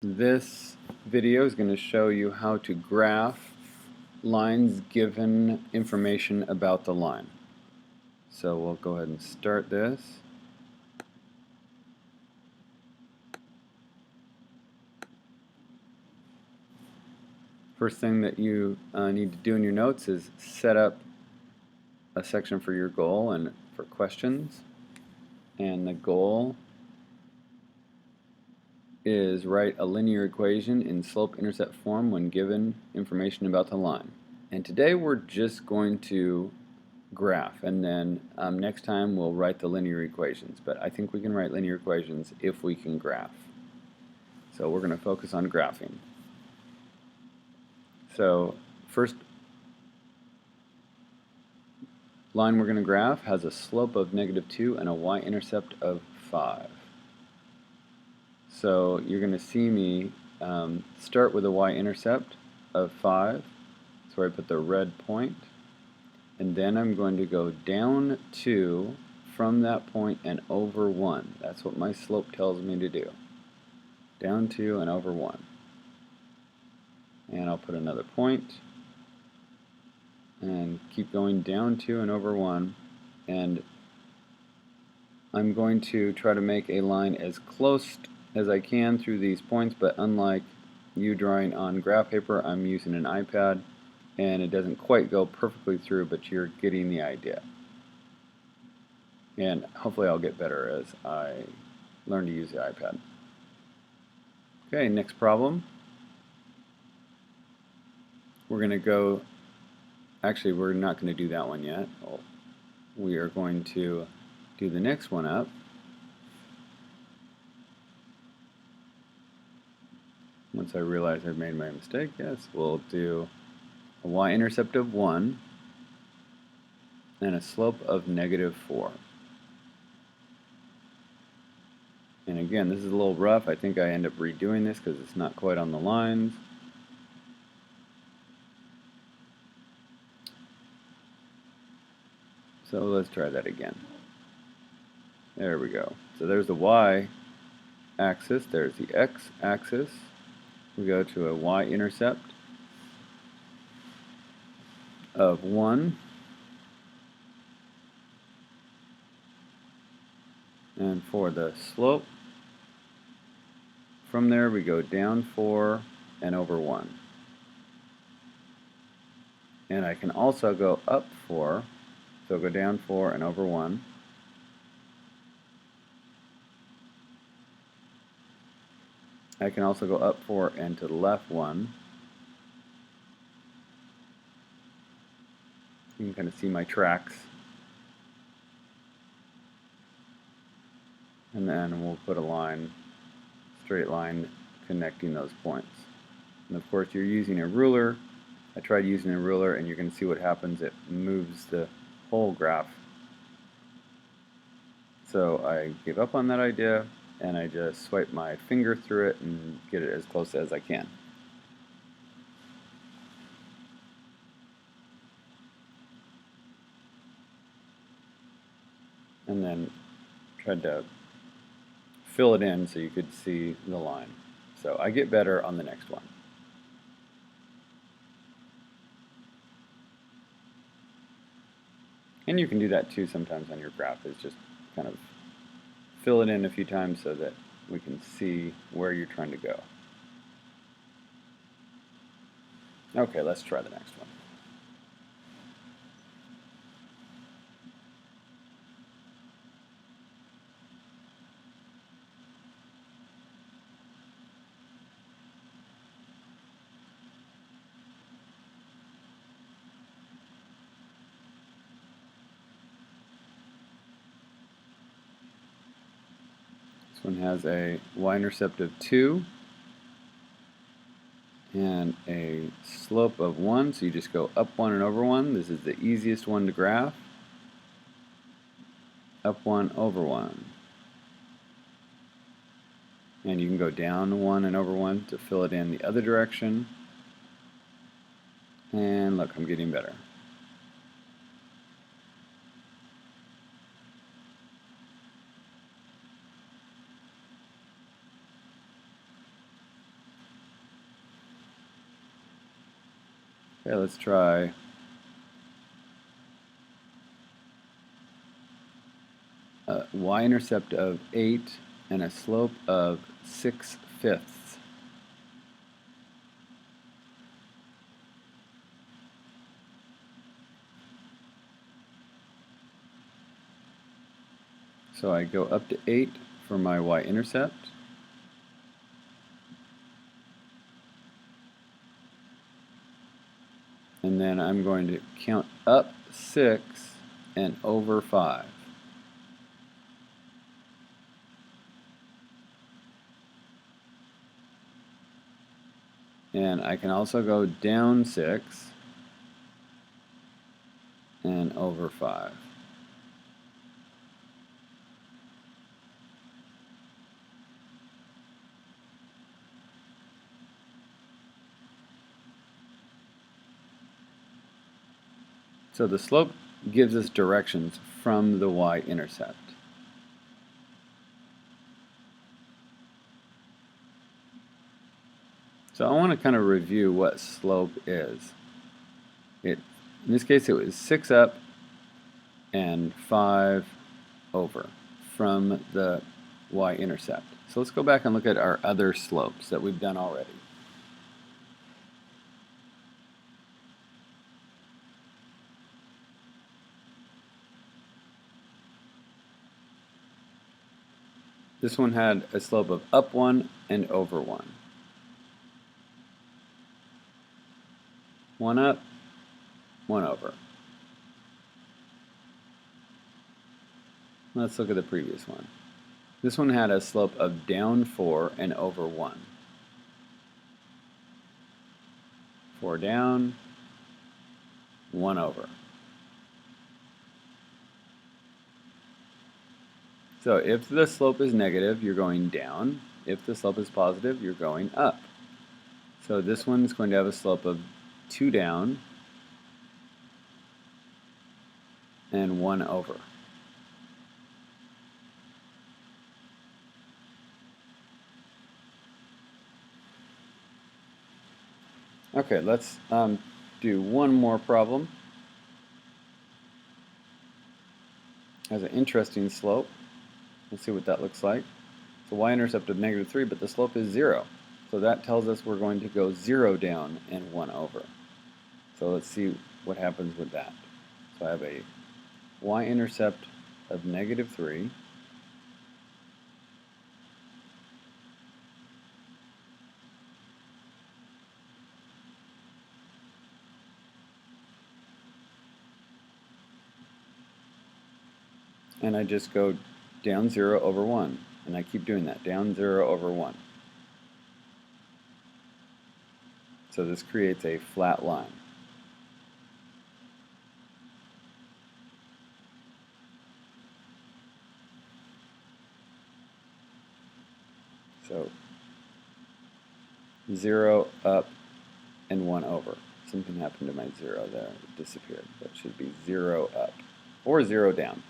This video is going to show you how to graph lines given information about the line. So we'll go ahead and start this. First thing that you need to do in your notes is set up a section for your goal and for questions. And the goal is write a linear equation in slope-intercept form when given information about the line. And today we're just going to graph, and then next time we'll write the linear equations, but I think we can write linear equations if we can graph. So we're going to focus on graphing. So first line we're going to graph has a slope of -2 and a y-intercept of 5. So you're going to see me start with a y-intercept of 5, so I put the red point, and then I'm going to go down 2 from that point and over 1. That's what my slope tells me to do. Down 2 and over 1. And I'll put another point and keep going down 2 and over 1, and I'm going to try to make a line as close as I can through these points, but unlike you drawing on graph paper, I'm using an iPad and it doesn't quite go perfectly through, but you're getting the idea. And hopefully I'll get better as I learn to use the iPad. Okay, next problem. We're going to go, actually we're not going to do that one yet. We are going to do the next one up. Once I realize I've made my mistake, yes, we'll do a y-intercept of 1 and a slope of -4. And again, this is a little rough. I think I end up redoing this because it's not quite on the lines. So let's try that again. There we go. So there's the y-axis, there's the x-axis. We go to a y-intercept of 1. And for the slope, from there we go down 4 and over 1. And I can also go up 4, so go down 4 and over 1. I can also go up 4 and to the left 1. You can kind of see my tracks. And then we'll put a line, straight line, connecting those points. And of course you're using a ruler. I tried using a ruler and you're going to see what happens. It moves the whole graph. So I gave up on that idea and I just swipe my finger through it and get it as close as I can. And then tried to fill it in so you could see the line. So I get better on the next one. And you can do that too sometimes on your graph, is just kind of fill it in a few times so that we can see where you're trying to go. Okay, let's try the next one. This one has a y-intercept of 2 and a slope of 1, so you just go up 1 and over 1. This is the easiest one to graph. Up 1, over 1. And you can go down 1 and over 1 to fill it in the other direction. And look, I'm getting better. Okay, let's try a y-intercept of 8 and a slope of 6/5. So I go up to 8 for my y-intercept. And then I'm going to count up 6 and over 5. And I can also go down 6 and over 5. So the slope gives us directions from the y-intercept. So I want to kind of review what slope is. In this case, it was 6 up and 5 over from the y-intercept. So let's go back and look at our other slopes that we've done already. This one had a slope of up 1 and over 1. 1 up, 1 over. Let's look at the previous one. This one had a slope of down 4 and over 1. 4 down, 1 over. So if the slope is negative, you're going down. If the slope is positive, you're going up. So this one is going to have a slope of 2 down and 1 over. Okay, let's do one more problem. Has an interesting slope. Let's see what that looks like. It's a y-intercept of -3, but the slope is 0. So that tells us we're going to go 0 down and 1 over. So let's see what happens with that. So I have a y-intercept of -3. And I just go down 0 over 1. And I keep doing that, down 0 over 1. So this creates a flat line. So 0 up and 1 over. Something happened to my 0 there. It disappeared. That should be 0 up or 0 down.